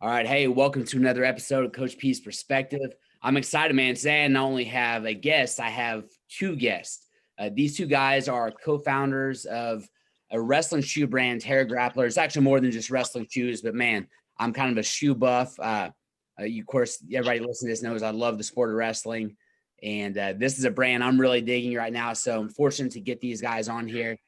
All right. Hey, welcome to another episode of Coach P's Perspective. I'm excited, man. Today, I not only have a guest, I have two guests. These two guys are co-founders of a wrestling shoe brand, TERRA GRAPPL'R. It's actually more than just wrestling shoes, but man, I'm kind of a shoe buff. Of course, everybody listening to this knows I love the sport of wrestling. And this is a brand I'm really digging right now. So I'm fortunate to get these guys on here.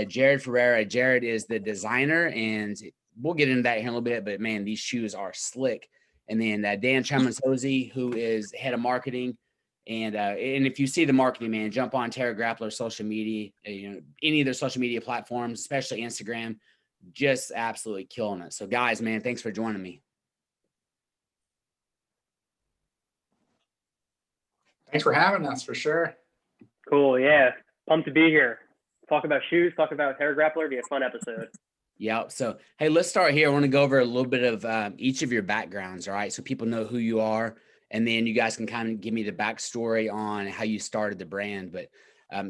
Jared Ferreira. Jared is the designer, and we'll get into that here in a little bit, but man, these shoes are slick. And then Dan Tramontozzi, who is head of marketing. And if you see the marketing, man, jump on TERRA GRAPPL'R social media, any of their social media platforms, especially Instagram, just absolutely killing it. So guys, man, thanks for joining me. Thanks for having us, for sure. Cool. Yeah. Pumped to be here. Talk about shoes, talk about TERRA GRAPPL'R. Be a fun episode. Yeah. So, hey, let's start here. I want to go over a little bit of each of your backgrounds. All right. So people know who you are, and then you guys can kind of give me the backstory on how you started the brand. But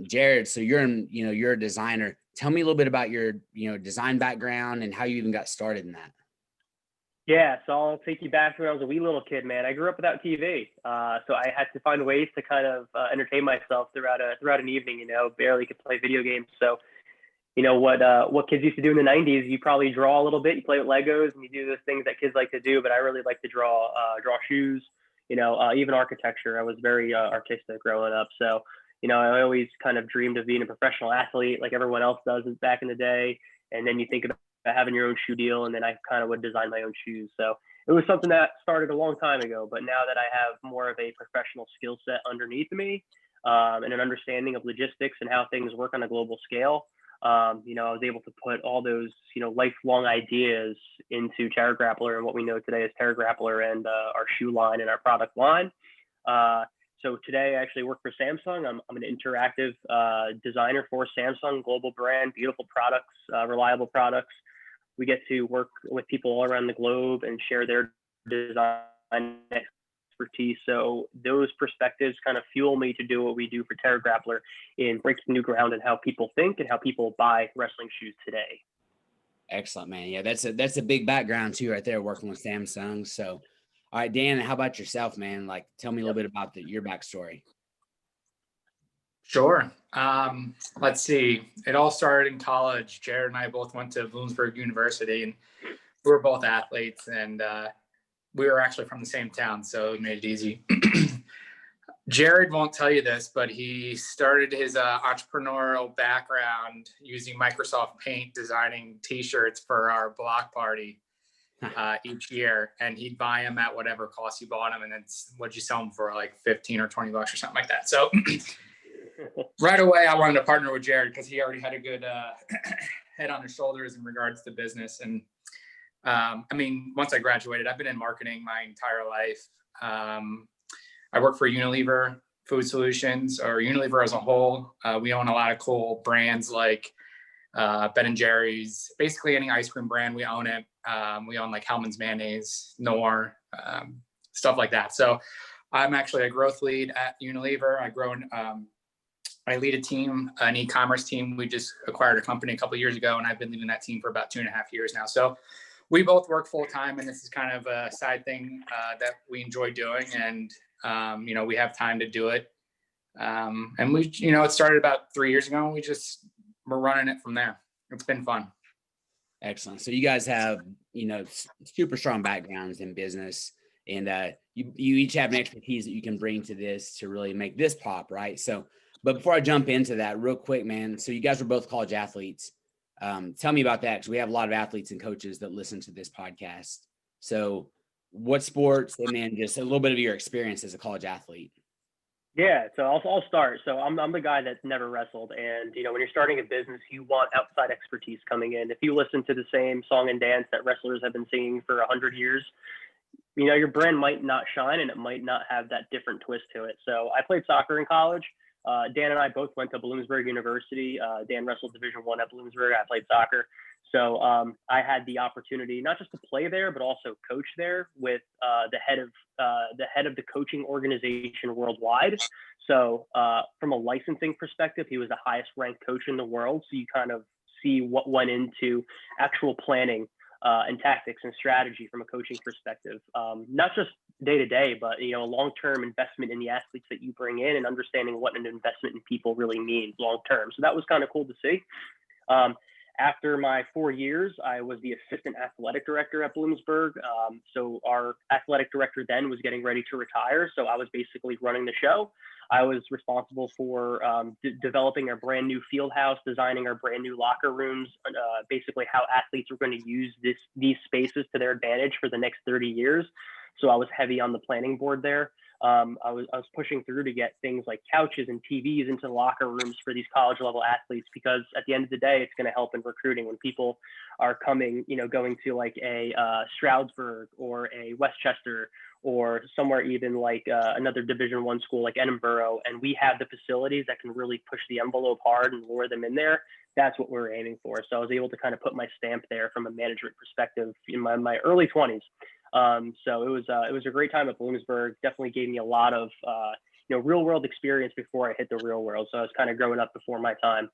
Jared, so you're a designer. Tell me a little bit about your, design background and how you even got started in that. Yeah. So I'll take you back to when I was a wee little kid, man. I grew up without TV. So I had to find ways to kind of entertain myself throughout an evening, barely could play video games. So, what kids used to do in the 90s, you probably draw a little bit, you play with Legos and you do those things that kids like to do. But I really like to draw shoes, even architecture. I was very artistic growing up. So, I always kind of dreamed of being a professional athlete like everyone else does back in the day. And then you think about having your own shoe deal, and then I kind of would design my own shoes. So it was something that started a long time ago. But now that I have more of a professional skill set underneath me and an understanding of logistics and how things work on a global scale, I was able to put all those, lifelong ideas into TERRA GRAPPL'R and what we know today as TERRA GRAPPL'R and our shoe line and our product line. So today I actually work for Samsung. I'm an interactive designer for Samsung, global brand, beautiful products, reliable products. We get to work with people all around the globe and share their design expertise. So those perspectives kind of fuel me to do what we do for TERRA GRAPPL'R in breaking new ground in how people think and how people buy wrestling shoes today. Excellent, man. Yeah, that's a big background too, right there, working with Samsung. So, all right, Dan, how about yourself, man? Like, tell me a little bit about your backstory. Sure. Let's see. It all started in college. Jared and I both went to Bloomsburg University, and we were both athletes, and we were actually from the same town, so it made it easy. Jared won't tell you this, but he started his entrepreneurial background using Microsoft Paint, designing T-shirts for our block party each year, and he'd buy them at whatever cost you bought them, and then what'd you sell them for, like 15 or 20 bucks or something like that. So right away, I wanted to partner with Jared because he already had a good head on his shoulders in regards to business. And once I graduated, I've been in marketing my entire life. I work for Unilever Food Solutions, or Unilever as a whole. We own a lot of cool brands like Ben & Jerry's, basically any ice cream brand, we own it. We own like Hellmann's mayonnaise, Knorr, stuff like that. So I'm actually a growth lead at Unilever. I lead a team, an e-commerce team. We just acquired a company a couple of years ago, and I've been leading that team for about 2.5 years now. So we both work full time, and this is kind of a side thing that we enjoy doing. And, we have time to do it. And we, it started about 3 years ago, and we're running it from there. It's been fun. Excellent. So you guys have, super strong backgrounds in business, and you each have an expertise that you can bring to this to really make this pop, right? So, but before I jump into that real quick, man, so you guys are both college athletes. Tell me about that, because we have a lot of athletes and coaches that listen to this podcast. So what sports, and then just a little bit of your experience as a college athlete. Yeah, so I'll start. So I'm the guy that's never wrestled, and when you're starting a business, you want outside expertise coming in. If you listen to the same song and dance that wrestlers have been singing for 100 years, your brand might not shine, and it might not have that different twist to it. So I played soccer in college. Dan and I both went to Bloomsburg University. Dan wrestled Division I at Bloomsburg. I played soccer. So I had the opportunity not just to play there, but also coach there with the head of the coaching organization worldwide. So from a licensing perspective, he was the highest ranked coach in the world. So you kind of see what went into actual planning and tactics and strategy from a coaching perspective. Not just day to day, but a long-term investment in the athletes that you bring in and understanding what an investment in people really means long term. So that was kind of cool to see. After my 4 years, I was the assistant athletic director at Bloomsburg. So our athletic director then was getting ready to retire. So I was basically running the show. I was responsible for developing our brand new field house, designing our brand new locker rooms, basically how athletes were going to use these spaces to their advantage for the next 30 years. So I was heavy on the planning board there. I was pushing through to get things like couches and TVs into the locker rooms for these college level athletes, because at the end of the day, it's going to help in recruiting when people are coming, going to like a Stroudsburg or a Westchester or somewhere even like another Division I school like Edinburgh, and we have the facilities that can really push the envelope hard and lure them in there. That's what we're aiming for. So I was able to kind of put my stamp there from a management perspective in my early 20s. So it was a great time at Bloomsburg. Definitely gave me a lot of real world experience before I hit the real world. So I was kind of growing up before my time.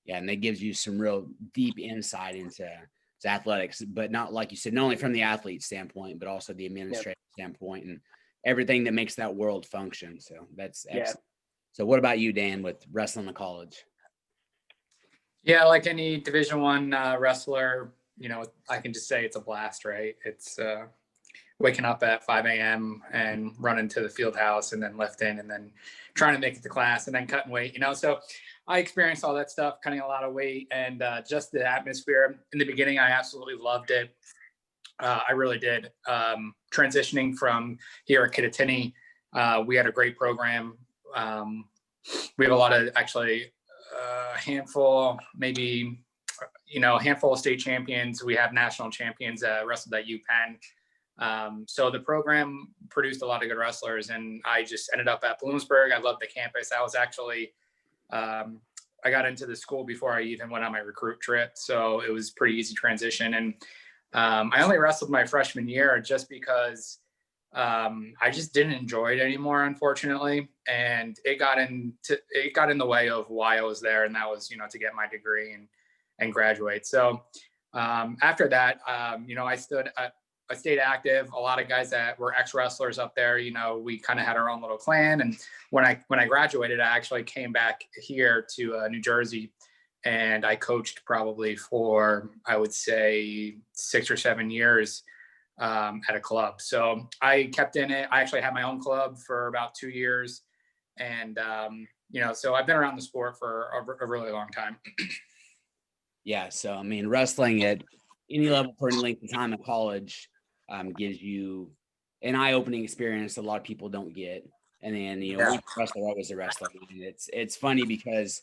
Yeah, and that gives you some real deep insight into athletics, but not, like you said, not only from the athlete standpoint, but also the administrative standpoint and everything that makes that world function. So that's excellent. So what about you, Dan, with wrestling in college? Yeah, like any Division I wrestler, I can just say it's a blast, right? It's waking up at 5 a.m. and running to the field house and then lifting and then trying to make it to class and then cutting weight, So I experienced all that stuff, cutting a lot of weight, and just the atmosphere. In the beginning, I absolutely loved it. I really did. Transitioning from here at Kittatinny, we had a great program. We have a lot of actually handful of state champions. We have national champions wrestled at UPenn. So the program produced a lot of good wrestlers, and I just ended up at Bloomsburg. I loved the campus. I was actually, I got into the school before I even went on my recruit trip. So it was pretty easy transition. And I only wrestled my freshman year just because I just didn't enjoy it anymore, unfortunately. And it got in the way of why I was there. And that was, to get my degree and graduate. So after that, I stayed active. A lot of guys that were ex-wrestlers up there, we kind of had our own little clan. And when I graduated, I actually came back here to New Jersey, and I coached probably for, I would say, 6 or 7 years at a club. So I kept in it. I actually had my own club for about 2 years. And, so I've been around the sport for a really long time. Yeah. So, I mean, wrestling at any level for any length of time in college gives you an eye-opening experience a lot of people don't get. And then, we wrestler always a wrestler. And it's funny because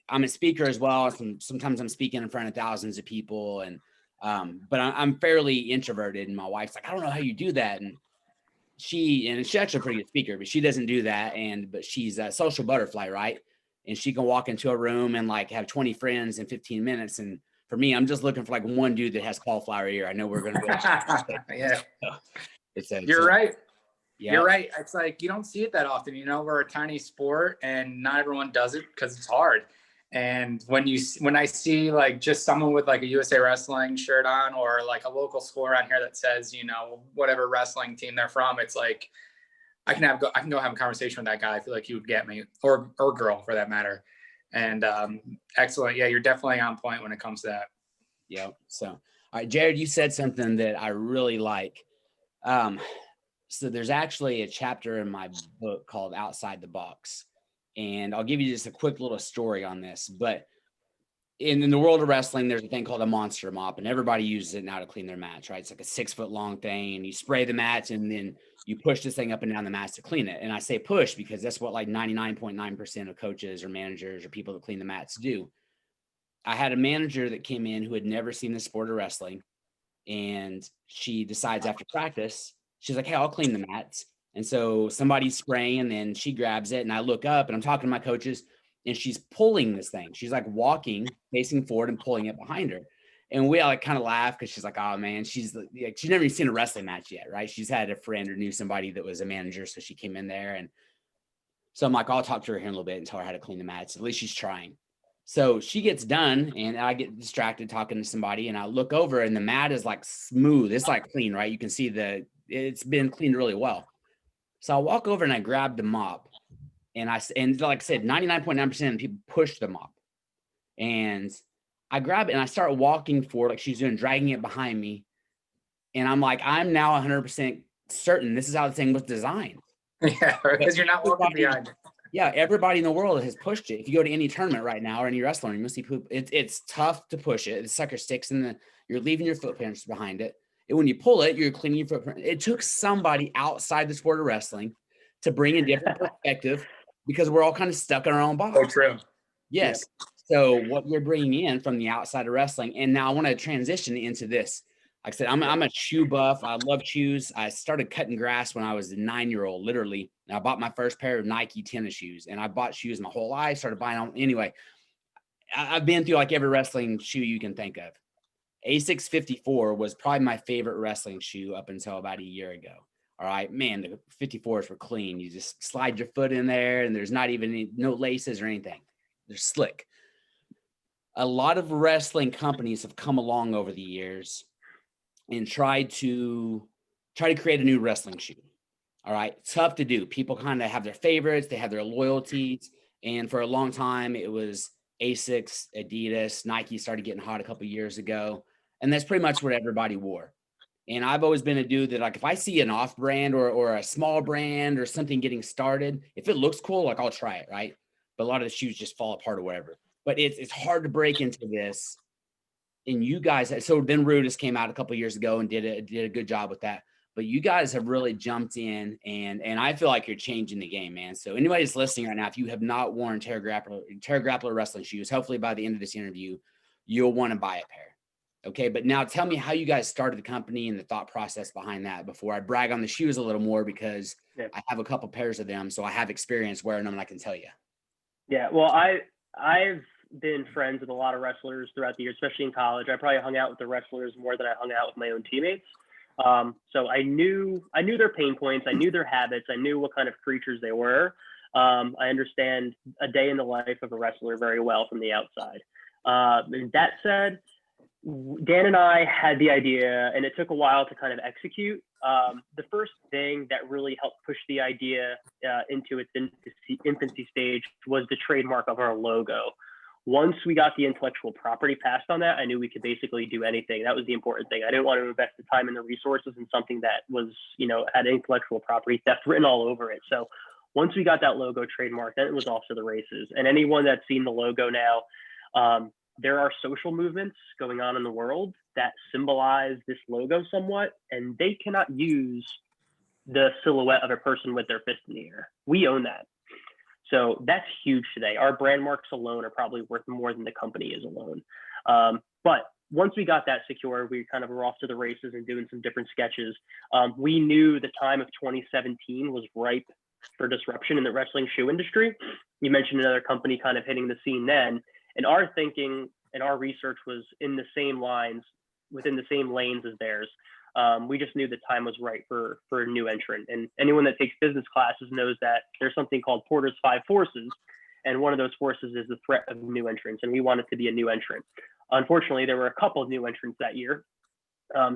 I'm a speaker as well. Sometimes I'm speaking in front of thousands of people, and but I'm fairly introverted, and my wife's like, I don't know how you do that. And she's actually a pretty good speaker, but she doesn't do that. But she's a social butterfly, right? And she can walk into a room and like have 20 friends in 15 minutes. And for me, I'm just looking for like one dude that has cauliflower ear. I know we're going to Yeah. You're right. Yeah. You're right. It's like, you don't see it that often, we're a tiny sport and not everyone does it because it's hard. And when I see like just someone with like a USA Wrestling shirt on, or like a local school around here that says, whatever wrestling team they're from, it's like, I can go have a conversation with that guy. I feel like he would get me, or girl for that matter. And excellent. Yeah, you're definitely on point when it comes to that. Yeah. So, all right, Jared, you said something that I really like. So there's actually a chapter in my book called Outside the Box. And I'll give you just a quick little story on this. But in the world of wrestling, there's a thing called a monster mop, and everybody uses it now to clean their mats, right? It's like a 6-foot long thing, and you spray the mats, and then you push this thing up and down the mats to clean it. And I say push because that's what like 99.9% of coaches or managers or people that clean the mats do. I had a manager that came in who had never seen the sport of wrestling, and she decides after practice, she's like, hey, I'll clean the mats. And so somebody's spraying, and then she grabs it, and I look up, and I'm talking to my coaches, and she's pulling this thing. She's like walking, facing forward and pulling it behind her. And we all like kind of laugh because she's like, oh man, she's like, she's never even seen a wrestling match yet, right? She's had a friend or knew somebody that was a manager, so she came in there. And so I'm like, I'll talk to her here in a little bit and tell her how to clean the mats. At least she's trying. So she gets done and I get distracted talking to somebody and I look over and the mat is like smooth. It's like clean, right? You can see it's been cleaned really well. So I walk over and I grab the mop and and like I said, 99.9% of people push the mop. And I grab it and I start walking forward like she's doing, dragging it behind me. And I'm like, I'm now 100% certain this is how the thing was designed. Yeah, because you're not walking behind it. Yeah, everybody in the world has pushed it. If you go to any tournament right now or any wrestling, you'll see poop. It's tough to push it. The sucker sticks you're leaving your footprints behind it. And when you pull it, you're cleaning your footprint. It took somebody outside the sport of wrestling to bring a different perspective because we're all kind of stuck in our own box. Oh, true. Yes. Yep. So what you're bringing in from the outside of wrestling, and now I want to transition into this. Like I said, I'm a shoe buff. I love shoes. I started cutting grass when I was a 9-year-old, literally. And I bought my first pair of Nike tennis shoes, and I bought shoes my whole life. Started buying them anyway. I've been through like every wrestling shoe you can think of. A6 54 was probably my favorite wrestling shoe up until about a year ago. All right, man, the 54s were clean. You just slide your foot in there, and there's not even no laces or anything. They're slick. A lot of wrestling companies have come along over the years and try to create a new wrestling shoe. All right. Tough to do. People kind of have their favorites. They have their loyalties. And for a long time, it was Asics, Adidas, Nike started getting hot a couple of years ago. And that's pretty much what everybody wore. And I've always been a dude that like, if I see an off brand or a small brand or something getting started, if it looks cool, like I'll try it. Right. But a lot of the shoes just fall apart or whatever. But it's hard to break into this. And you guys, so then Rudis came out a couple of years ago and did a good job with that. But you guys have really jumped in, and I feel like you're changing the game, man. So anybody that's listening right now, if you have not worn TERRA GRAPPL'R wrestling shoes, hopefully by the end of this interview, you'll want to buy a pair. Okay, but now tell me how you guys started the company and the thought process behind that before I brag on the shoes a little more, because I have a couple pairs of them, so I have experience wearing them and I can tell you. Yeah, well, I've been friends with a lot of wrestlers throughout the year, especially in college. I probably hung out with the wrestlers more than I hung out with my own teammates. So I knew their pain points. I knew their habits. I knew what kind of creatures they were. I understand a day in the life of a wrestler very well from the outside. And that said, Dan and I had the idea, and it took a while to kind of execute. The first thing that really helped push the idea into its infancy stage was the trademark of our logo. Once we got the intellectual property passed on that, I knew we could basically do anything. That was the important thing. I didn't want to invest the time and the resources in something that was, had intellectual property theft written all over it. So once we got that logo trademark, then it was off to the races. And anyone that's seen the logo now, there are social movements going on in the world that symbolize this logo somewhat, and they cannot use the silhouette of a person with their fist in the air. We own that. So that's huge today. Our brand marks alone are probably worth more than the company is alone. But once we got that secure, we kind of were off to the races and doing some different sketches. We knew the time of 2017 was ripe for disruption in the wrestling shoe industry. You mentioned another company kind of hitting the scene then, and our thinking and our research was in the same lines, within the same lanes as theirs. We just knew the time was right for a new entrant. And anyone that takes business classes knows that there's something called Porter's 5 forces. And one of those forces is the threat of new entrants. And we wanted to be a new entrant. Unfortunately, there were a couple of new entrants that year.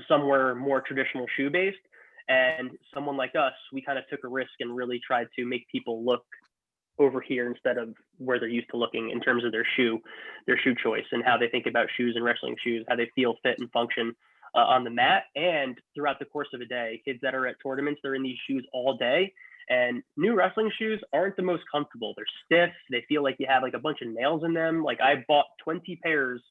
Some were more traditional shoe based, and someone like us, we kind of took a risk and really tried to make people look over here instead of where they're used to looking in terms of their shoe choice and how they think about shoes and wrestling shoes, how they feel, fit, and function on the mat and throughout the course of a day. Kids that are at tournaments, they're in these shoes all day, and new wrestling shoes aren't the most comfortable. They're stiff. They feel like you have like a bunch of nails in them. Like I bought 20 pairs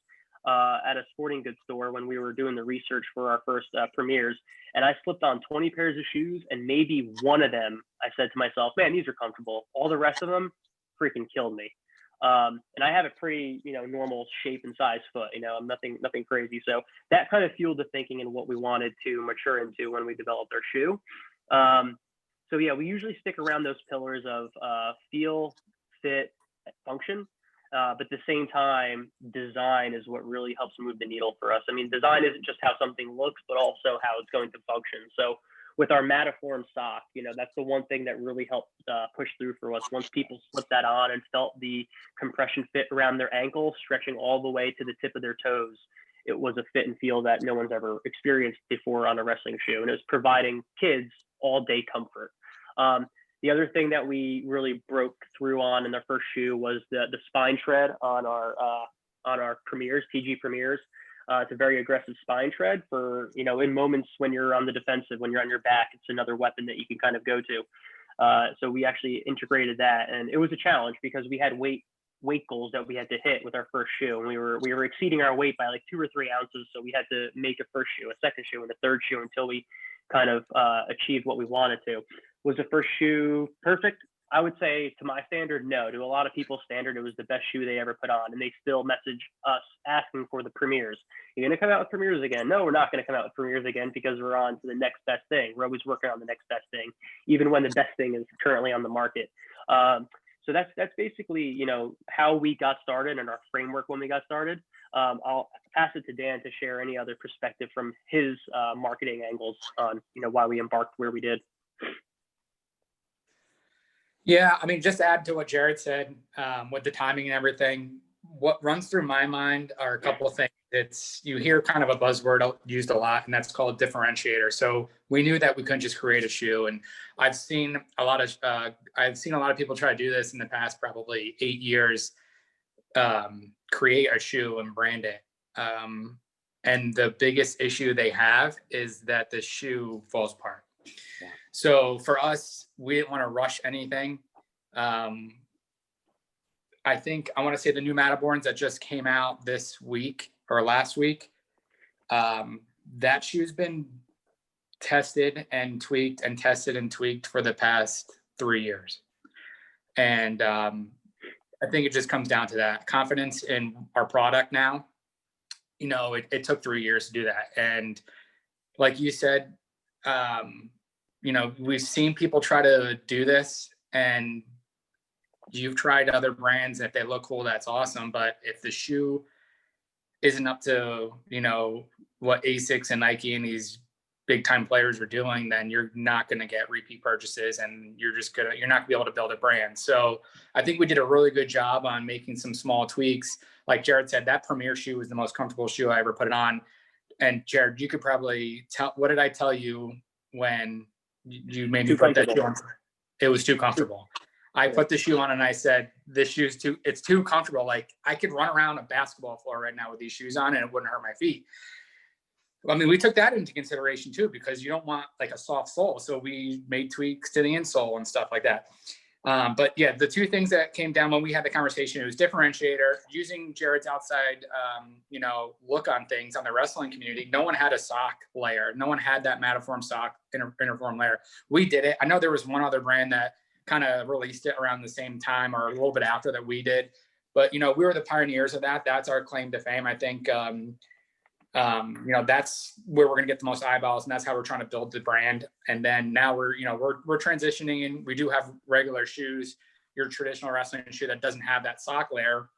at a sporting goods store when we were doing the research for our first premieres, and I slipped on 20 pairs of shoes, and maybe one of them I said to myself, man, these are comfortable. All the rest of them freaking killed me. And I have a pretty, normal shape and size foot, I'm nothing crazy. So that kind of fueled the thinking and what we wanted to mature into when we developed our shoe. So yeah, we usually stick around those pillars of feel, fit, function. But at the same time, design is what really helps move the needle for us. I mean, design isn't just how something looks, but also how it's going to function. So with our Mataform sock, that's the one thing that really helped push through for us. Once people slipped that on and felt the compression fit around their ankle, stretching all the way to the tip of their toes, it was a fit and feel that no one's ever experienced before on a wrestling shoe. And it was providing kids all day comfort. The other thing that we really broke through on in their first shoe was the spine tread on our premieres, TG premieres. It's a very aggressive spine tread for, in moments when you're on the defensive, when you're on your back, it's another weapon that you can kind of go to. So we actually integrated that, and it was a challenge because we had weight goals that we had to hit with our first shoe, and we were exceeding our weight by like 2 or 3 ounces. So we had to make a first shoe, a second shoe, and a third shoe until we kind of achieved what we wanted to. Was the first shoe perfect? I would say to my standard, no. To a lot of people's standard, it was the best shoe they ever put on. And they still message us asking for the premieres. You're going to come out with premieres again? No, we're not going to come out with premieres again because we're on to the next best thing. We're always working on the next best thing, even when the best thing is currently on the market. So that's basically, how we got started and our framework when we got started. I'll pass it to Dan to share any other perspective from his marketing angles on, why we embarked where we did. Yeah, I mean, just to add to what Jared said, with the timing and everything, what runs through my mind are a couple of things. You hear kind of a buzzword used a lot, and that's called differentiator. So we knew that we couldn't just create a shoe, and I've seen a lot of people try to do this in the past, probably 8 years, create a shoe and brand it. And the biggest issue they have is that the shoe falls apart. Yeah. So for us, we didn't want to rush anything. I think I want to say the new Mataborns that just came out this week or last week, that shoe's been tested and tweaked and tested and tweaked for the past 3 years. And I think it just comes down to that confidence in our product now. It took 3 years to do that. And like you said, we've seen people try to do this, and you've tried other brands. If they look cool, that's awesome. But if the shoe isn't up to, what ASICS and Nike and these big time players are doing, then you're not going to get repeat purchases, and you're not going to be able to build a brand. So I think we did a really good job on making some small tweaks. Like Jared said, that Premier shoe was the most comfortable shoe I ever put it on. And Jared, you could probably tell, what did I tell you when you made me put that shoe on? It was too comfortable. I put the shoe on and I said, this shoe's it's too comfortable. Like, I could run around a basketball floor right now with these shoes on and it wouldn't hurt my feet. I mean, we took that into consideration too, because you don't want like a soft sole. So we made tweaks to the insole and stuff like that. But yeah, the two things that came down when we had the conversation, it was differentiator, using Jared's outside, look on things on the wrestling community. No one had a sock layer. No one had that Mataform sock interform layer. We did it. I know there was one other brand that kind of released it around the same time or a little bit after that we did. But, we were the pioneers of that. That's our claim to fame. I think, that's where we're going to get the most eyeballs, and that's how we're trying to build the brand. And then now we're transitioning, and we do have regular shoes, your traditional wrestling shoe that doesn't have that sock layer.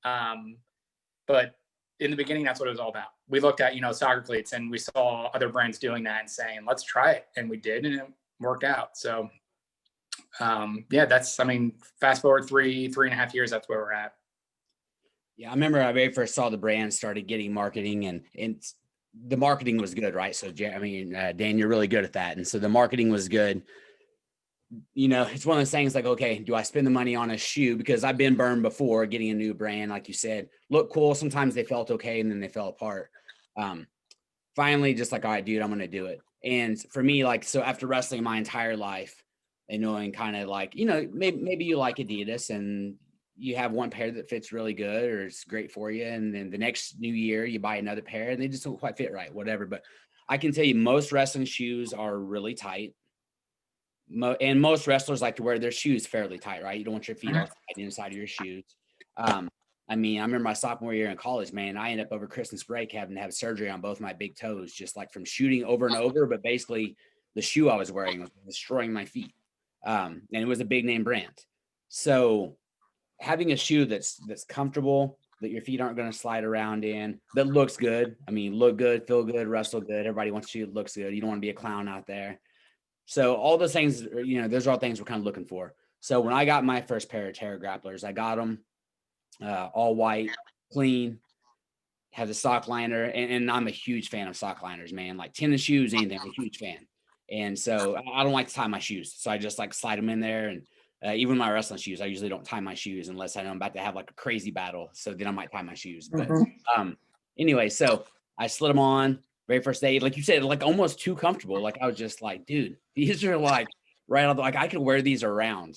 But in the beginning, that's what it was all about. We looked at, soccer cleats, and we saw other brands doing that and saying, let's try it. And we did, and it worked out. So fast forward 3.5 years, that's where we're at. Yeah, I remember I very first saw the brand started getting marketing, and the marketing was good, right? So, Dan, you're really good at that. And so the marketing was good. It's one of those things like, okay, do I spend the money on a shoe? Because I've been burned before getting a new brand, like you said, look cool. Sometimes they felt okay, and then they fell apart. Finally, just like, all right, dude, I'm going to do it. And for me, like, so after wrestling my entire life and knowing kind of like, maybe you like Adidas and you have one pair that fits really good or it's great for you. And then the next new year you buy another pair and they just don't quite fit right, whatever. But I can tell you most wrestling shoes are really tight. And most wrestlers like to wear their shoes fairly tight, right? You don't want your feet all tight inside of your shoes. I remember my sophomore year in college, man, I ended up over Christmas break having to have surgery on both my big toes, just like from shooting over and over. But basically the shoe I was wearing was destroying my feet. And it was a big name brand. So having a shoe that's comfortable, that your feet aren't going to slide around in, that looks good. I mean, look good, feel good, wrestle good. Everybody wants a shoe that looks good. You don't want to be a clown out there. So all those things, those are all things we're kind of looking for. So when I got my first pair of TERRA GRAPPL'Rs, I got them all white, clean, have the sock liner, and I'm a huge fan of sock liners, man. Like tennis shoes, anything, I'm a huge fan. And so I don't like to tie my shoes. So I just like slide them in there. And even my wrestling shoes, I usually don't tie my shoes unless I know I'm about to have like a crazy battle. So then I might tie my shoes. But anyway, so I slid them on very first day. Like you said, like almost too comfortable. Like I was just like, dude, these are like right on the, like I could wear these around.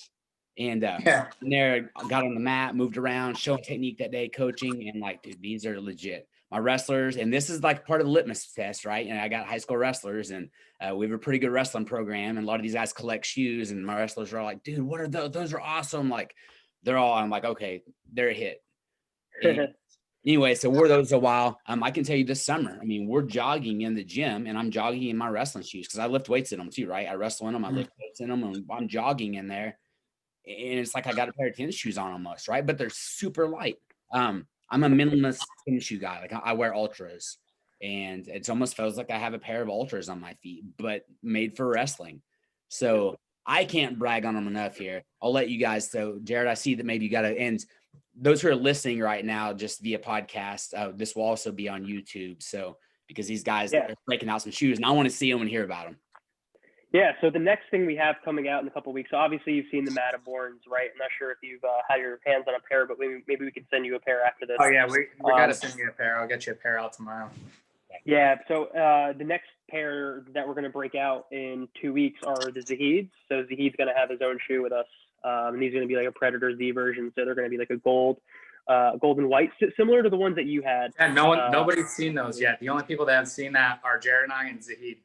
And there, got on the mat, moved around, showing technique that day, coaching, and like, dude, these are legit. My wrestlers, and this is like part of the litmus test, right? And I got high school wrestlers, and we have a pretty good wrestling program, and a lot of these guys collect shoes, and my wrestlers are all like, dude, what are those? Those are awesome. Like, I'm like, okay, they're a hit. And anyway, so wore those a while. I can tell you this summer, I mean, we're jogging in the gym, and I'm jogging in my wrestling shoes because I lift weights in them too, right? I wrestle in them, I lift weights in them, and I'm jogging in there. And it's like I got a pair of tennis shoes on almost, right? But they're super light. I'm a minimalist tennis shoe guy. Like I wear ultras, and it almost feels like I have a pair of ultras on my feet, but made for wrestling. So I can't brag on them enough here. I'll let you guys. So Jared, I see that maybe you got to end. Those who are listening right now, just via podcast, this will also be on YouTube. So because these guys are breaking out some shoes, and I want to see them and hear about them. Yeah, so the next thing we have coming out in a couple of weeks, so obviously you've seen the Mataborns, right? I'm not sure if you've had your hands on a pair, but maybe we can send you a pair after this. Oh, yeah, we got to send you a pair. I'll get you a pair out tomorrow. Yeah, so the next pair that we're going to break out in 2 weeks are the Zahids. So Zahid's going to have his own shoe with us, and he's going to be like a Predator Z version, so they're going to be like a gold and white, similar to the ones that you had. Yeah, nobody's seen those yet. The only people that have seen that are Jared and I and Zahid.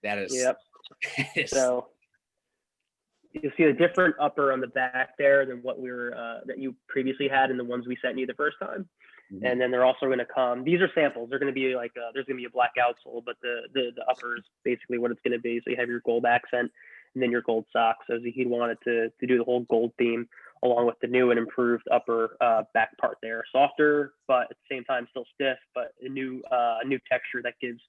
That is. Yep. So you'll see a different upper on the back there than what that you previously had in the ones we sent you the first time. Mm-hmm. And then they're also going to come. These are samples. They're going to be like there's going to be a black outsole, but the upper is basically what it's going to be. So you have your gold accent and then your gold socks. So Zahid wanted to do the whole gold theme along with the new and improved upper back part there. Softer, but at the same time still stiff, but a new texture that gives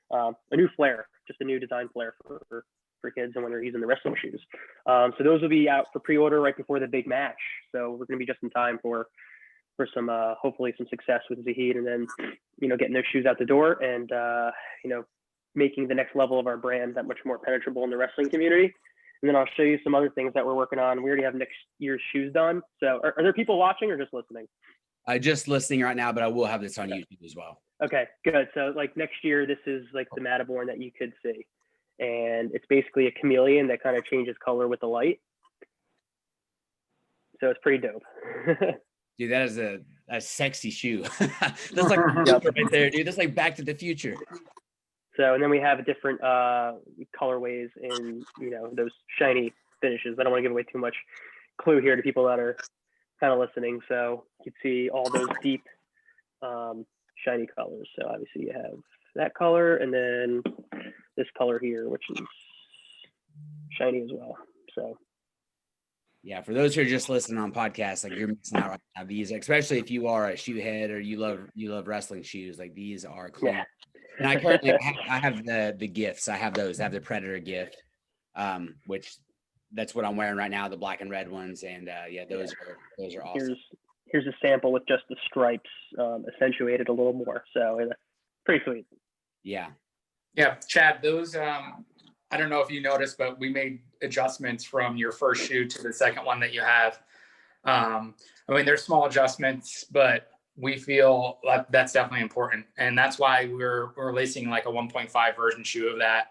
a new flair, just a new design flair for kids and when they're using the wrestling shoes. So those will be out for pre-order right before the big match. So we're going to be just in time for some hopefully some success with Zahid, and then getting those shoes out the door and making the next level of our brand that much more penetrable in the wrestling community. And then I'll show you some other things that we're working on. We already have next year's shoes done. So are there people watching or just listening? Just listening right now, but I will have this on YouTube as well. Okay, good. So like next year, this is like the Mataborn that you could see. And it's basically a chameleon that kind of changes color with the light. So it's pretty dope. Dude, that is a sexy shoe. That's like right there, dude. That's like Back to the Future. So, and then we have different colorways in, those shiny finishes. I don't want to give away too much clue here to people that are kind of listening. So you can see all those deep shiny colors. So obviously you have that color and then this color here, which is shiny as well. So yeah, for those who are just listening on podcasts, like you're missing out right now. These, especially if you are a shoe head or you love wrestling shoes, like these are clean. Yeah. And I currently I have the gifts. I have those. I have the Predator gift, which that's what I'm wearing right now, the black and red ones. And those are awesome. Here's a sample with just the stripes accentuated a little more. So pretty sweet. Yeah. Yeah, Chad, those I don't know if you noticed, but we made adjustments from your first shoe to the second one that you have. I mean, there's small adjustments, but we feel like that's definitely important. And that's why we're releasing like a 1.5 version shoe of that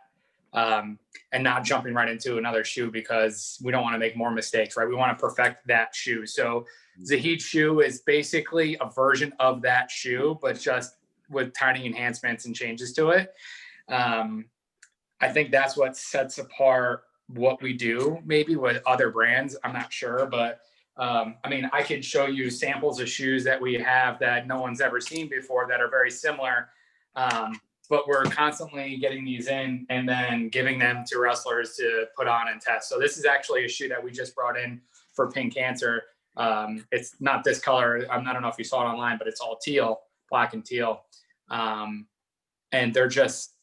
and not jumping right into another shoe because we don't want to make more mistakes, right? We want to perfect that shoe. So Zahid's shoe is basically a version of that shoe, but just with tiny enhancements and changes to it. I think that's what sets apart what we do maybe with other brands. I'm not sure, but I mean, I could show you samples of shoes that we have that no one's ever seen before that are very similar. But we're constantly getting these in and then giving them to wrestlers to put on and test. So this is actually a shoe that we just brought in for Pink Cancer. It's not this color. I don't know if you saw it online, but it's all teal, black and teal. And they're just,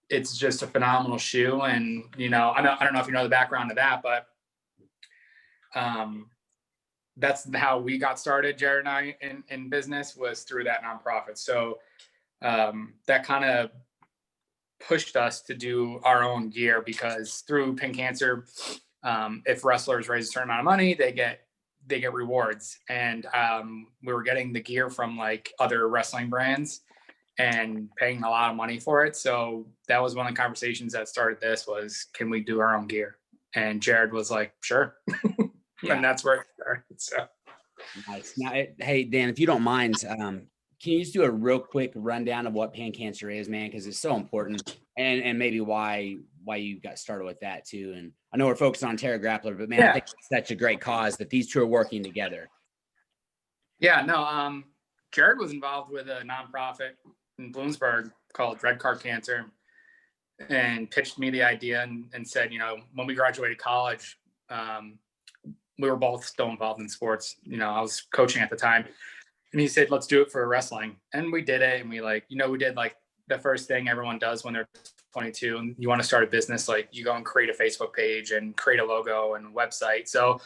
it's just a phenomenal shoe. And, you know, I don't know if you know the background of that, but that's how we got started, Jared and I, in business, was through that nonprofit. So that kind of pushed us to do our own gear, because through Pink Cancer, if wrestlers raise a certain amount of money, they get rewards. And we were getting the gear from like other wrestling brands and paying a lot of money for it. So that was one of the conversations that started this, was, can we do our own gear? And Jared was like, sure. And that's where it started. So nice. Now, hey, Dan, if you don't mind, can you just do a real quick rundown of what Pan Cancer is, man? Because it's so important, and maybe why you got started with that too. And I know we're focused on TERRA GRAPP'R, but man, I think it's such a great cause that these two are working together. Yeah, no, Jared was involved with a nonprofit in Bloomsburg called Red Card Cancer, and pitched me the idea and said, you know, when we graduated college, we were both still involved in sports. You know, I was coaching at the time, and he said, let's do it for wrestling. And we did it. And we we did like the first thing everyone does when they're 22 and you want to start a business, like you go and create a Facebook page and create a logo and website. So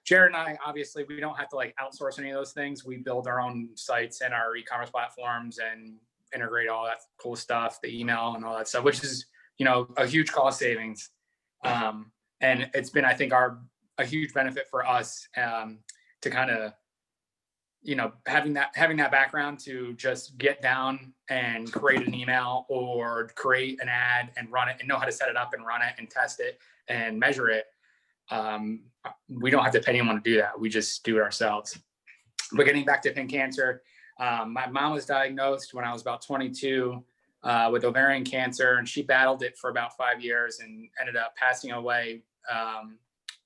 Jared and I, obviously, we don't have to like outsource any of those things. We build our own sites and our e-commerce platforms and integrate all that cool stuff, the email and all that stuff, which is, you know, a huge cost savings. And it's been, I think, a huge benefit for us to kind of, you know, having that background to just get down and create an email or create an ad and run it and know how to set it up and run it and test it and measure it. We don't have to pay anyone to do that. We just do it ourselves. But getting back to Pink Cancer, my mom was diagnosed when I was about 22 with ovarian cancer, and she battled it for about 5 years and ended up passing away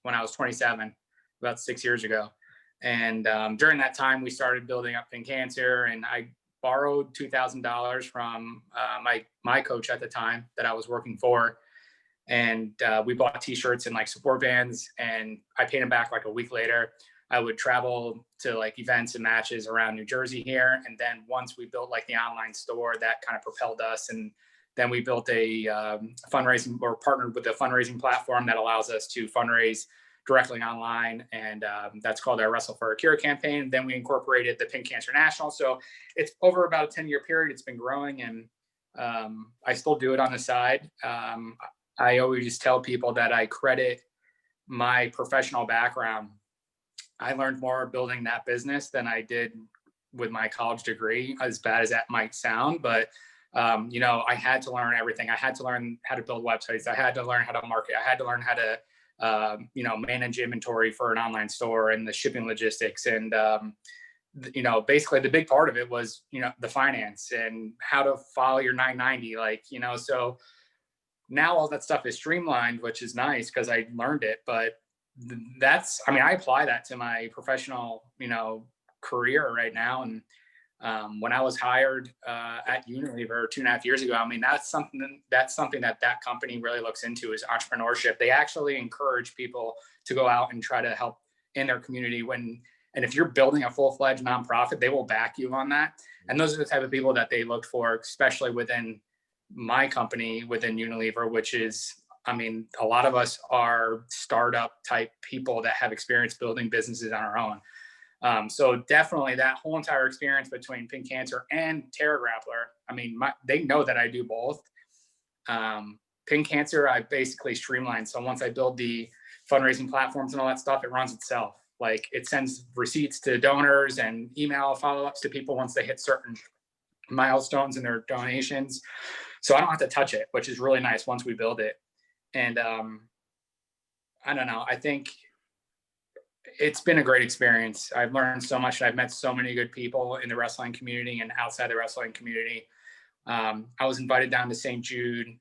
when I was 27, about 6 years ago. And during that time, we started building up Pink Cancer, and I borrowed $2,000 from my coach at the time that I was working for. And we bought t-shirts and like support bands, and I paid them back like a week later. I would travel to like events and matches around New Jersey here. And then once we built like the online store, that kind of propelled us. And then we built a fundraising, or partnered with a fundraising platform that allows us to fundraise directly online. And that's called our Wrestle for a Cure campaign. Then we incorporated the Pink Cancer National. So it's over about a 10-year period. It's been growing, and I still do it on the side. I always tell people that I credit my professional background. I learned more building that business than I did with my college degree, as bad as that might sound. But, you know, I had to learn everything. I had to learn how to build websites. I had to learn how to market. I had to learn how to, you know, manage inventory for an online store and the shipping logistics. And, you know, basically the big part of it was, you know, the finance and how to file your 990, like, you know, so now all that stuff is streamlined, which is nice because I learned it. But that's, I mean, I apply that to my professional, you know, career right now. And when I was hired at Unilever 2.5 years ago, I mean, that's something that company really looks into, is entrepreneurship. They actually encourage people to go out and try to help in their community and if you're building a full-fledged nonprofit, they will back you on that. And those are the type of people that they look for, especially within my company, within Unilever, which is, I mean, a lot of us are startup type people that have experience building businesses on our own. So definitely that whole entire experience between Pink Cancer and TERRA GRAPP'R, I mean, they know that I do both. Pink Cancer, I basically streamlined. So once I build the fundraising platforms and all that stuff, it runs itself. Like it sends receipts to donors and email follow-ups to people once they hit certain milestones in their donations. So I don't have to touch it, which is really nice once we build it. And I don't know, I think it's been a great experience. I've learned so much. I've met so many good people in the wrestling community and outside the wrestling community. I was invited down to St. Jude.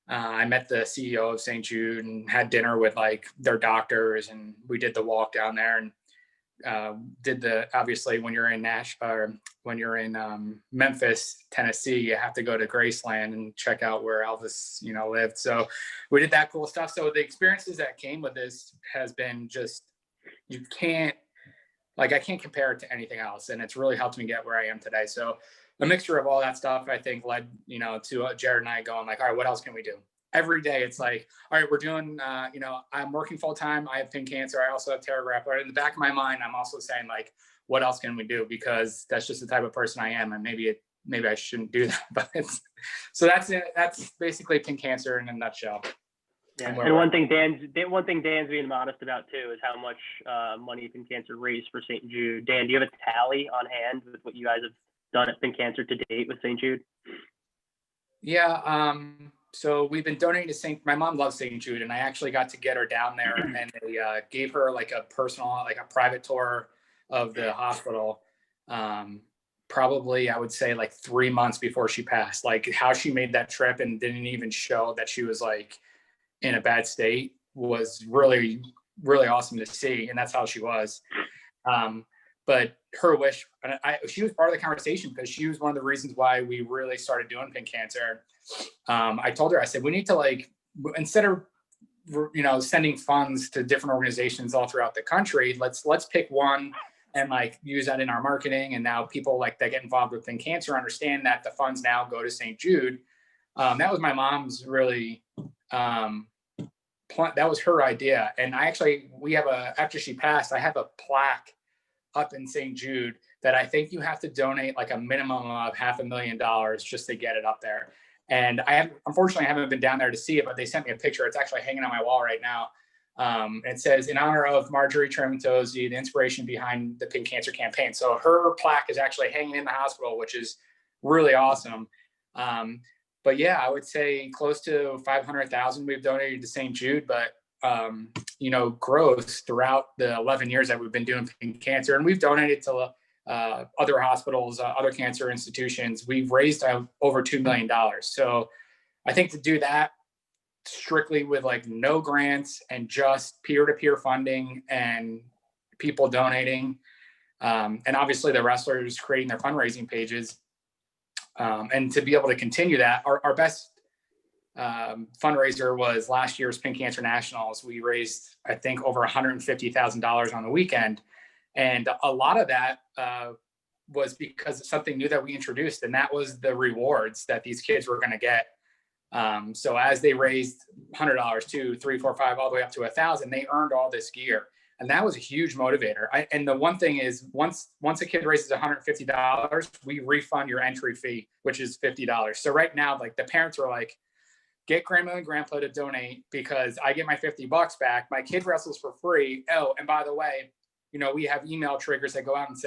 I met the CEO of St. Jude and had dinner with like their doctors, and we did the walk down there and obviously when you're in Memphis, Tennessee, you have to go to Graceland and check out where Elvis, you know, lived. So we did that cool stuff. So the experiences that came with this has been just, I can't compare it to anything else. And it's really helped me get where I am today. So a mixture of all that stuff, I think led, to Jared and I going like, all right, what else can we do? Every day it's like, all right, we're doing, I'm working full time. I have pink cancer. I also have TERRA GRAPP'R. In the back of my mind, I'm also saying like, what else can we do? Because that's just the type of person I am. And maybe I shouldn't do that, but so that's it. That's basically pink cancer in a nutshell. Yeah. And one thing Dan's being modest about too is how much money Pink Cancer raised for St. Jude. Dan, do you have a tally on hand with what you guys have done at Pink Cancer to date with St. Jude? Yeah. So we've been donating to my mom loves St. Jude, and I actually got to get her down there, and they gave her like a private tour of the hospital. Probably I would say like 3 months before she passed. Like how she made that trip and didn't even show that she was like in a bad state was really, really awesome to see. And that's how she was. But her wish, she was part of the conversation because she was one of the reasons why we really started doing pink cancer. I told her, I said, we need to like, instead of, sending funds to different organizations all throughout the country, let's pick one and like use that in our marketing. And now people like that get involved with pink cancer understand that the funds now go to St. Jude. That was my mom's really, that was her idea. And after she passed, I have a plaque up in St. Jude that I think you have to donate like a minimum of $500,000 just to get it up there. And unfortunately haven't been down there to see it, but they sent me a picture. It's actually hanging on my wall right now. It says, in honor of Marjorie Tramontozzi, the inspiration behind the pink cancer campaign. So her plaque is actually hanging in the hospital, which is really awesome. But yeah, I would say close to 500,000 we've donated to St. Jude, but growth throughout the 11 years that we've been doing pink cancer, and we've donated to other hospitals, other cancer institutions. We've raised over $2 million. So I think to do that strictly with like no grants and just peer-to-peer funding and people donating, and obviously the wrestlers creating their fundraising pages, and to be able to continue that, our best fundraiser was last year's Pink Cancer Nationals. We raised, I think, over $150,000 on the weekend. And a lot of that was because it's something new that we introduced, and that was the rewards that these kids were going to get. So as they raised $100, $200, $300, $400, $500, all the way up to $1,000, they earned all this gear. And that was a huge motivator. And the one thing is, once a kid raises $150, we refund your entry fee, which is $50. So right now, like the parents are like, get grandma and grandpa to donate because I get my $50 back. My kid wrestles for free. Oh, and by the way, we have email triggers that go out and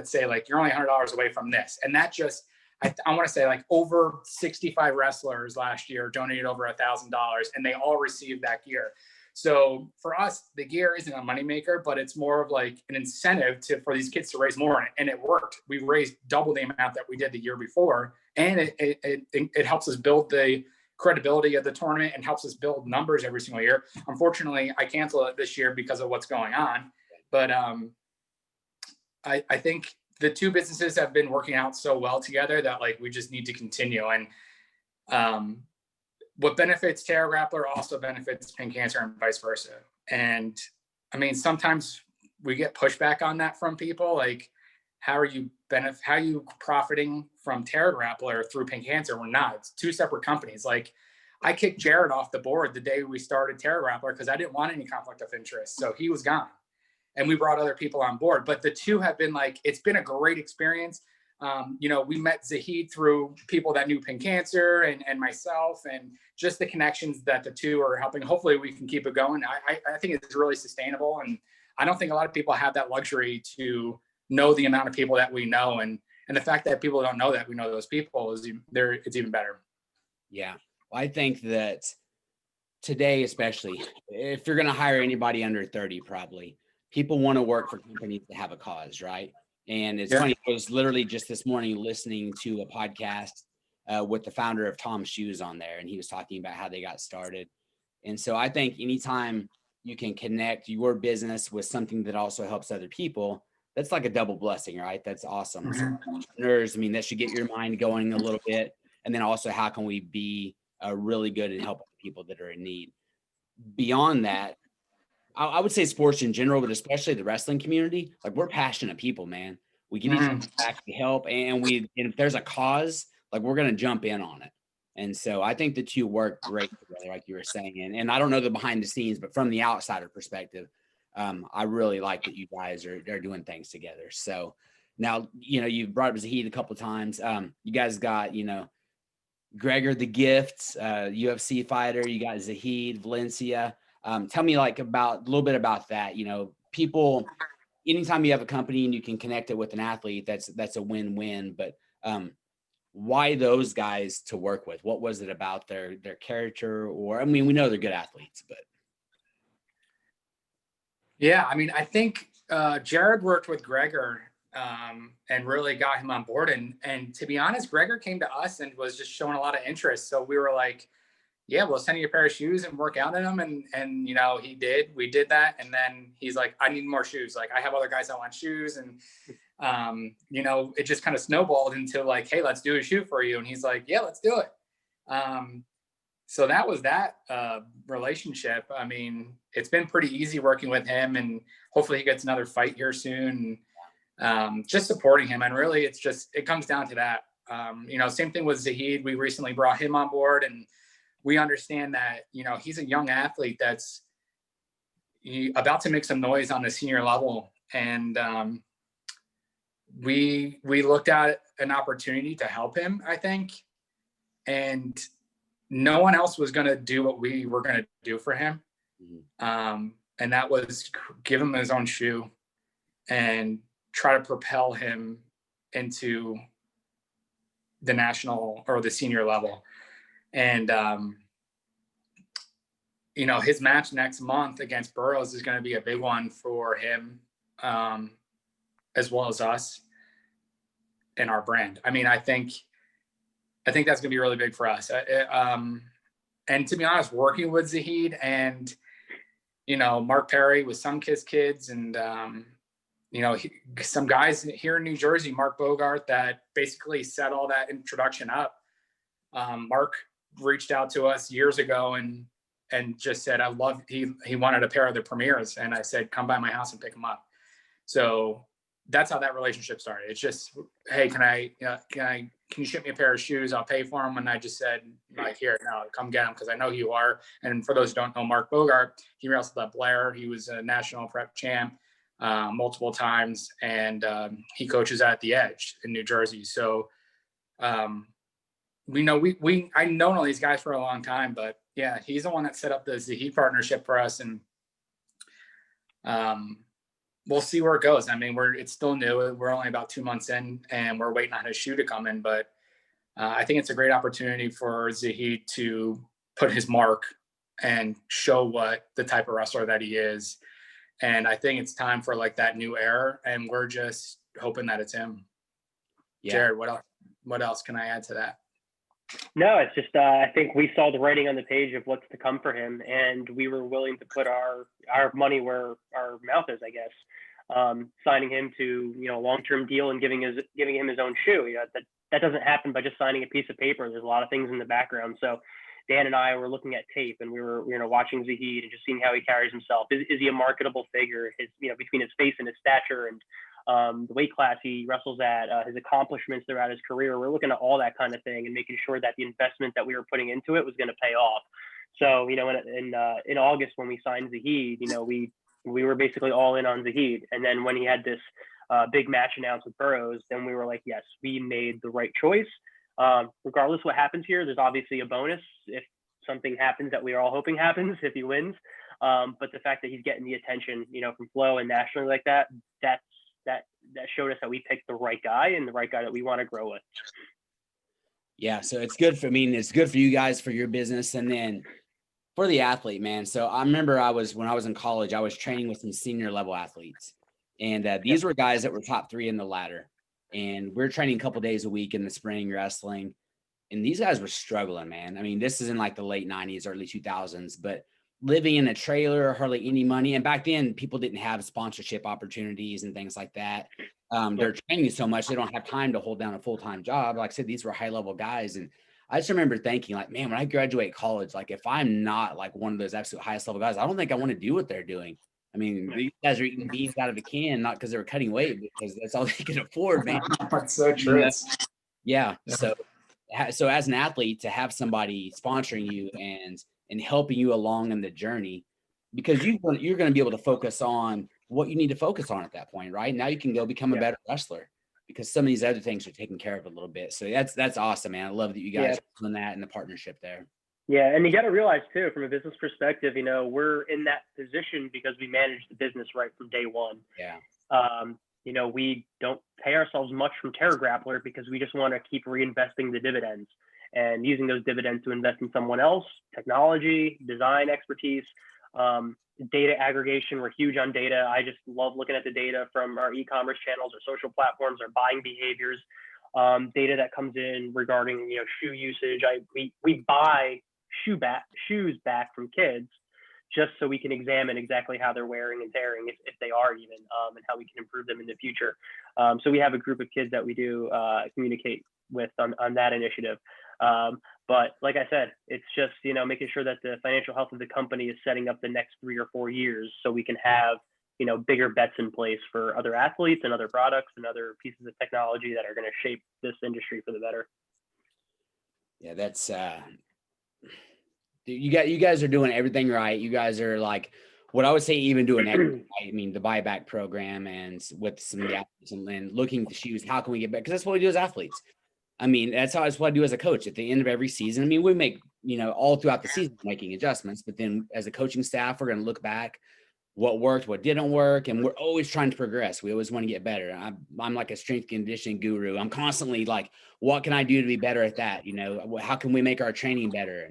say like, you're only $100 away from this. And that just, I want to say like over 65 wrestlers last year donated over $1,000, and they all received that gear. So for us, the gear isn't a moneymaker, but it's more of like an incentive for these kids to raise more. And it worked. We raised double the amount that we did the year before. And it helps us build the credibility of the tournament and helps us build numbers every single year. Unfortunately, I canceled it this year because of what's going on. But I think the two businesses have been working out so well together that like we just need to continue. And what benefits TERRA GRAPP'R also benefits Pink Cancer and vice versa. And I mean, sometimes we get pushback on that from people. Like, how are you profiting from TERRA GRAPP'R through Pink Cancer? We're not. It's two separate companies. Like, I kicked Jared off the board the day we started TERRA GRAPP'R because I didn't want any conflict of interest. So he was gone. And we brought other people on board. But the two have been like, it's been a great experience. We met Zahid through people that knew Pink Cancer and myself, and just the connections that the two are helping. Hopefully we can keep it going. I think it's really sustainable. And I don't think a lot of people have that luxury to know the amount of people that we know. And the fact that people don't know that we know those people it's even better. Yeah. Well, I think that today, especially if you're going to hire anybody under 30, probably people want to work for companies that have a cause, right? And it's funny, I was literally just this morning listening to a podcast with the founder of Tom's Shoes on there, and he was talking about how they got started. And so I think anytime you can connect your business with something that also helps other people, that's like a double blessing, right? That's awesome. Mm-hmm. So entrepreneurs, I mean, that should get your mind going a little bit. And then also, how can we be really good and help people that are in need? Beyond that, I would say sports in general, but especially the wrestling community, like we're passionate people, man. We get each other back, we help, and if there's a cause, like we're going to jump in on it. And so I think the two work great together, like you were saying. And I don't know the behind the scenes, but from the outsider perspective, I really like that you guys are doing things together. So now, you've brought up Zahid a couple of times. You guys got, Gregor the Gift, UFC fighter. You got Zahid, Valencia. Tell me a little bit about that. People, anytime you have a company and you can connect it with an athlete, that's a win-win. But why those guys to work with? What was it about their character? Or, we know they're good athletes, but. Yeah, I think Jared worked with Gregor and really got him on board. And to be honest, Gregor came to us and was just showing a lot of interest. So we were like, yeah, we'll send you a pair of shoes and work out in them. And he did. We did that. And then he's like, I need more shoes. Like, I have other guys that want shoes. And, it just kind of snowballed into like, hey, let's do a shoe for you. And he's like, yeah, let's do it. So that was that relationship. It's been pretty easy working with him, and hopefully he gets another fight here soon. Just supporting him. And really, it comes down to that. Same thing with Zahid. We recently brought him on board, and we understand that, he's a young athlete that's about to make some noise on the senior level. And we looked at an opportunity to help him, I think. And no one else was going to do what we were going to do for him. And that was give him his own shoe and try to propel him into the national or the senior level. And, his match next month against Burroughs is going to be a big one for him, as well as us and our brand. I think that's going to be really big for us. And to be honest, working with Zahid and, Mark Perry with Sunkiss Kids and, some guys here in New Jersey, Mark Bogart, that basically set all that introduction up. Mark reached out to us years ago and just said, he wanted a pair of the Premiers. And I said, come by my house and pick them up. So that's how that relationship started. It's just, hey, can you ship me a pair of shoes? I'll pay for them. And I just said, like, here, no, come get them, because I know who you are. And for those who don't know, Mark Bogart, he wrestled at Blair. He was a national prep champ multiple times, and he coaches at The Edge in New Jersey. So we know I've known all these guys for a long time, but yeah, he's the one that set up the Zahid partnership for us, and we'll see where it goes. It's still new. We're only about 2 months in, and we're waiting on his shoe to come in. But I think it's a great opportunity for Zahid to put his mark and show what the type of wrestler that he is. And I think it's time for like that new era, and we're just hoping that it's him. Yeah. Jared, what else can I add to that? No, it's just I think we saw the writing on the page of what's to come for him, and we were willing to put our money where our mouth is, I guess. Signing him to a long-term deal and giving him his own shoe. That doesn't happen by just signing a piece of paper. There's a lot of things in the background. So Dan and I were looking at tape, and we were watching Zahid and just seeing how he carries himself. Is he a marketable figure? Between his face and his stature and the weight class he wrestles at, his accomplishments throughout his career. We're looking at all that kind of thing and making sure that the investment that we were putting into it was going to pay off. So, in August when we signed Zahid, we were basically all in on Zahid. And then when he had this big match announced with Burroughs, then we were like, yes, we made the right choice. Regardless what happens here, there's obviously a bonus if something happens that we are all hoping happens if he wins. But the fact that he's getting the attention, from Flow and nationally like that showed us that we picked the right guy and the right guy that we want to grow with. Yeah. So it's good it's good for you guys, for your business. And then for the athlete, man. So I remember when I was in college, I was training with some senior level athletes, and these were guys that were top 3 in the ladder, and we're training a couple days a week in the spring wrestling. And these guys were struggling, man. This is in like the late 90s, early 2000s, but living in a trailer, hardly any money. And back then people didn't have sponsorship opportunities and things like that. They're training so much, they don't have time to hold down a full-time job. Like I said, these were high level guys. And I just remember thinking like, man, when I graduate college, like if I'm not like one of those absolute highest level guys, I don't think I want to do what they're doing. I mean, these guys are eating beans out of a can, not because they were cutting weight, because that's all they can afford, man. That's so true. Yeah. So as an athlete, to have somebody sponsoring you and helping you along in the journey, because you're going to be able to focus on what you need to focus on at that point, right? Now you can go become a better wrestler because some of these other things are taken care of a little bit. So that's awesome, man. I love that you guys are doing that and the partnership there. Yeah, and you got to realize too, from a business perspective, we're in that position because we manage the business right from day one. Yeah. We don't pay ourselves much from TERRA GRAPPL'R because we just want to keep reinvesting the dividends and using those dividends to invest in someone else, technology, design expertise, data aggregation. We're huge on data. I just love looking at the data from our e-commerce channels, our social platforms, our buying behaviors, data that comes in regarding, shoe usage. We buy shoes back from kids just so we can examine exactly how they're wearing and tearing, if they are even, and how we can improve them in the future. So we have a group of kids that we do communicate with on that initiative. But like I said, it's just, making sure that the financial health of the company is setting up the next 3 or 4 years so we can have, bigger bets in place for other athletes and other products and other pieces of technology that are going to shape this industry for the better. Yeah, that's you guys are doing everything right. You guys are like what I would say, even doing I mean, the buyback program and with some of the athletes and looking at the shoes, how can we get back? Because that's what we do as athletes. I mean, that's what I do as a coach at the end of every season. I mean, we make, all throughout the season making adjustments, but then as a coaching staff, we're going to look back what worked, what didn't work. And we're always trying to progress. We always want to get better. I'm like a strength conditioning guru. I'm constantly like, what can I do to be better at that? How can we make our training better?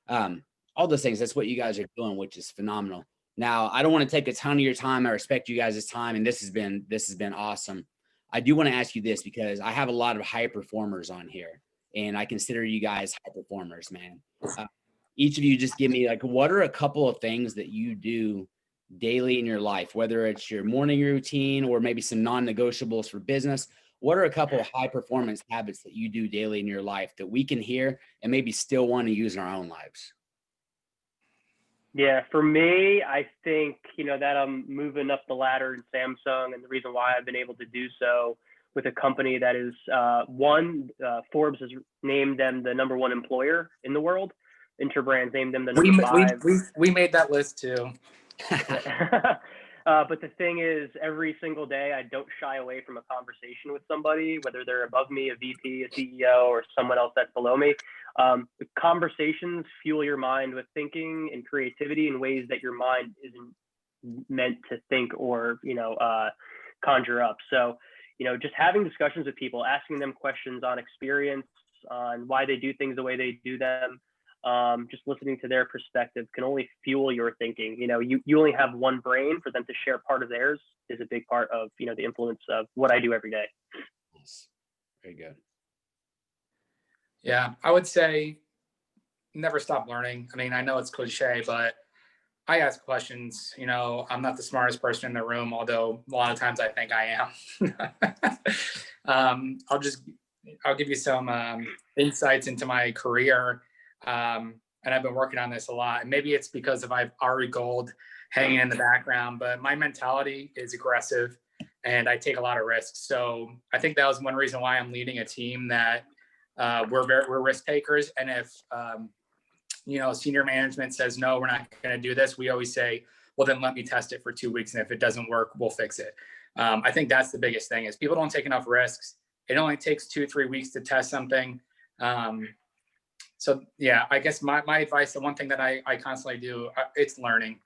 And all those things, that's what you guys are doing, which is phenomenal. Now, I don't want to take a ton of your time. I respect you guys' time. And this has been awesome. I do want to ask you this because I have a lot of high performers on here and I consider you guys high performers, man. Each of you just give me what are a couple of things that you do daily in your life, whether it's your morning routine or maybe some non-negotiables for business. What are a couple of high performance habits that you do daily in your life that we can hear and maybe still want to use in our own lives? Yeah, for me, I think, that I'm moving up the ladder in Samsung, and the reason why I've been able to do so with a company that is Forbes has named them the #1 employer in the world. Interbrands named them the number 5. We made that list too. But the thing is, every single day, I don't shy away from a conversation with somebody, whether they're above me, a VP, a CEO, or someone else that's below me. The conversations fuel your mind with thinking and creativity in ways that your mind isn't meant to think or, conjure up. So, just having discussions with people, asking them questions on experience, on why they do things the way they do them, just listening to their perspective can only fuel your thinking. You only have one brain. For them to share part of theirs is a big part of, the influence of what I do every day. Nice. Very good. Yeah, I would say never stop learning. I mean, I know it's cliche, but I ask questions. I'm not the smartest person in the room, although a lot of times I think I am. I'll give you some insights into my career. And I've been working on this a lot. And maybe it's because of I've Ari Gold hanging in the background, but my mentality is aggressive and I take a lot of risks. So I think that was one reason why I'm leading a team that we're risk takers. And if, senior management says, no, we're not going to do this, we always say, well, then let me test it for 2 weeks. And if it doesn't work, we'll fix it. I think that's the biggest thing is people don't take enough risks. It only takes 2-3 weeks to test something. So yeah, I guess my advice, the one thing that I constantly do, it's learning.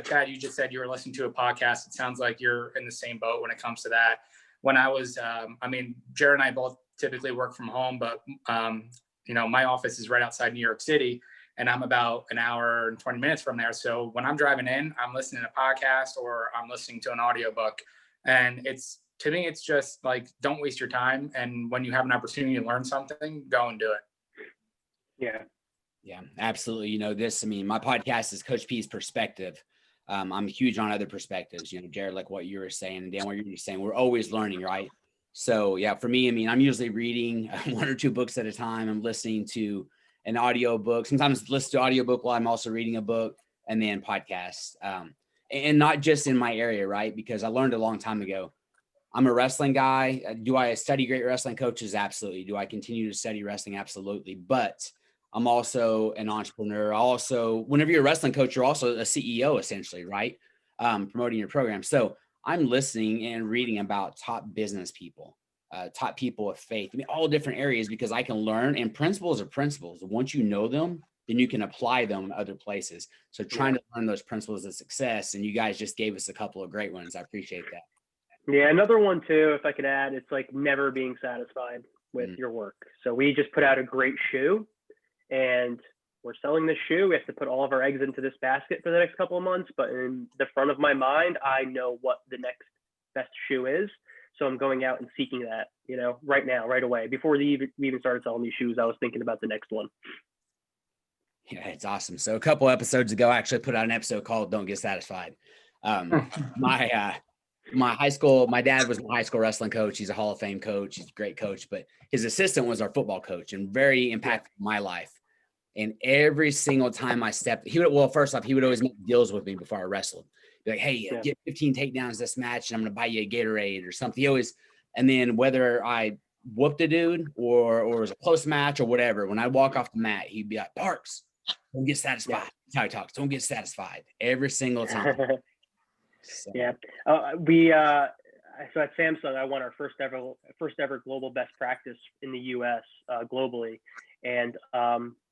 Chad, you just said you were listening to a podcast. It sounds like you're in the same boat when it comes to that. When I was, Jared and I both typically work from home, but my office is right outside New York City and I'm about an hour and 20 minutes from there. So when I'm driving in, I'm listening to a podcast or I'm listening to an audiobook. And to me, it's just like, don't waste your time. And when you have an opportunity to learn something, go and do it. Yeah, absolutely. My podcast is Coach P's Perspective. I'm huge on other perspectives, Jared, like what you were saying, and Dan, what you were saying, we're always learning, right? So yeah, for me, I'm usually reading 1 or 2 books at a time. I'm listening to an audio book. Sometimes listen to audio book while I'm also reading a book and then podcasts. and not just in my area, right? Because I learned a long time ago. I'm a wrestling guy. Do I study great wrestling coaches? Absolutely. Do I continue to study wrestling? Absolutely. But I'm also an entrepreneur. Also, whenever you're a wrestling coach, you're also a CEO essentially, right? Promoting your program. So I'm listening and reading about top business people, top people of faith, I mean, all different areas, because I can learn, and principles are principles. Once you know them, then you can apply them in other places. So trying to learn those principles of success, and you guys just gave us a couple of great ones. I appreciate that. Yeah, another one too, if I could add, it's like never being satisfied with your work. So we just put out a great shoe, and we're selling this shoe. We have to put all of our eggs into this basket for the next couple of months. But in the front of my mind, I know what the next best shoe is. So I'm going out and seeking that, you know, right now, right away. Before we even started selling these shoes, I was thinking about the next one. Yeah, it's awesome. So a couple episodes ago, I actually put out an episode called "Don't Get Satisfied." My high school, my dad was my high school wrestling coach. He's a Hall of Fame coach. He's a great coach, but his assistant was our football coach, and very impactful in my life. And every single time I stepped, first off, he would always make deals with me before I wrestled. Be like, hey, get 15 takedowns this match, and I'm going to buy you a Gatorade or something. He always, and then whether I whooped a dude or it was a close match or whatever, when I walk off the mat, he'd be like, Parks, don't get satisfied. That's how he talks. Don't get satisfied every single time. So. Yeah. So at Samsung, I won our first ever global best practice in the US globally. And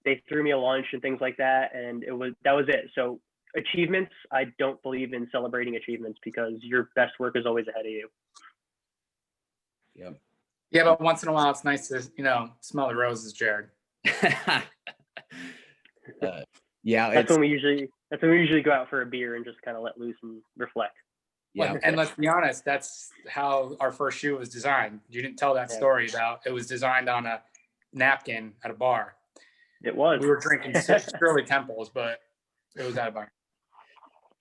they threw me a lunch and things like that. And that was it. So achievements, I don't believe in celebrating achievements, because your best work is always ahead of you. Yep. Yeah, but once in a while, it's nice to, smell the roses, Jared. Yeah. That's when we usually go out for a beer and just kind of let loose and reflect. Yeah. And let's be honest, that's how our first shoe was designed. You didn't tell that story about it was designed on a napkin at a bar. It was. We were drinking Shirley Temples, but it was at a bar.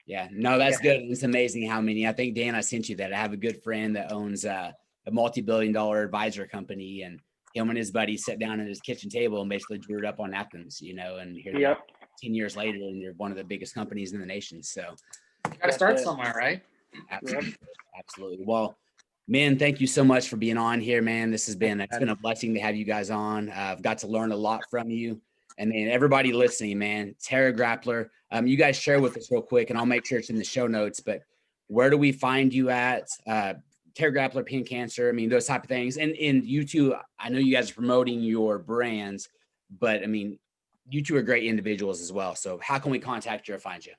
Yeah, no, that's good. It's amazing how many. I think, Dan, I sent you that. I have a good friend that owns a multi-billion-dollar advisor company, and him and his buddies sat down at his kitchen table and basically drew it up on napkins, and here they are 10 years later, and they're one of the biggest companies in the nation. So you got to start somewhere, right? Absolutely. Absolutely. Well, man, thank you so much for being on here, man. It's been a blessing to have you guys on. I've got to learn a lot from you. And then everybody listening, man, TERRA GRAPPL'R. You guys share with us real quick, and I'll make sure it's in the show notes. But where do we find you at? TERRA GRAPPL'R, Pin Cancer. I mean, those type of things. And you two, I know you guys are promoting your brands, but I mean, you two are great individuals as well. So how can we contact you or find you?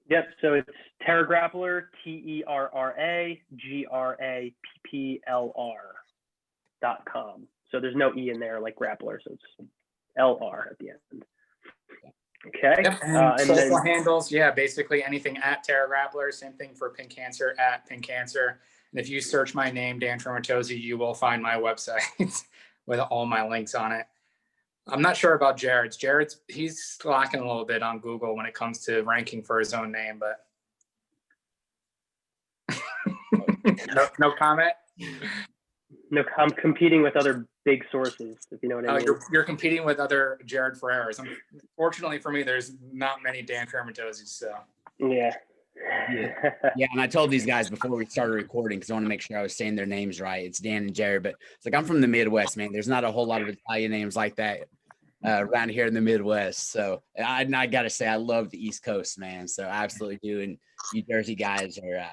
Yep. So it's TERRA GRAPPL'R, TERRAGRAPPLR.com. So there's no E in there like grappler. So it's LR at the end. Okay. Yep. And social handles, basically anything at TERRA GRAPPL'R. Same thing for Pin Cancer, at Pin Cancer. And if you search my name, Dan Tramontozzi, you will find my website with all my links on it. I'm not sure about Jared's. He's slacking a little bit on Google when it comes to ranking for his own name, but no comment. No, I'm competing with other big sources, if you know what I mean. You're competing with other Jared Ferreiras. Unfortunately for me, there's not many Dan Tramontozzis, so. Yeah. Yeah, and I told these guys before we started recording, because I want to make sure I was saying their names right. It's Dan and Jared, but it's like I'm from the Midwest, man. There's not a whole lot of Italian names like that around here in the Midwest. So I got to say, I love the East Coast, man. So I absolutely do. And you Jersey guys are,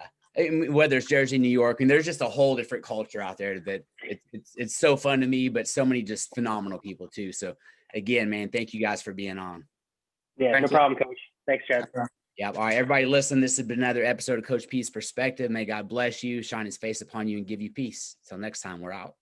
whether it's Jersey, New York, and there's just a whole different culture out there that it's so fun to me, but so many just phenomenal people too. So again, man, thank you guys for being on. Yeah, no problem, Coach. Thanks, Chad. Yeah. All right, everybody listen. This has been another episode of Coach P's Perspective. May God bless you, shine his face upon you, and give you peace. Until next time, we're out.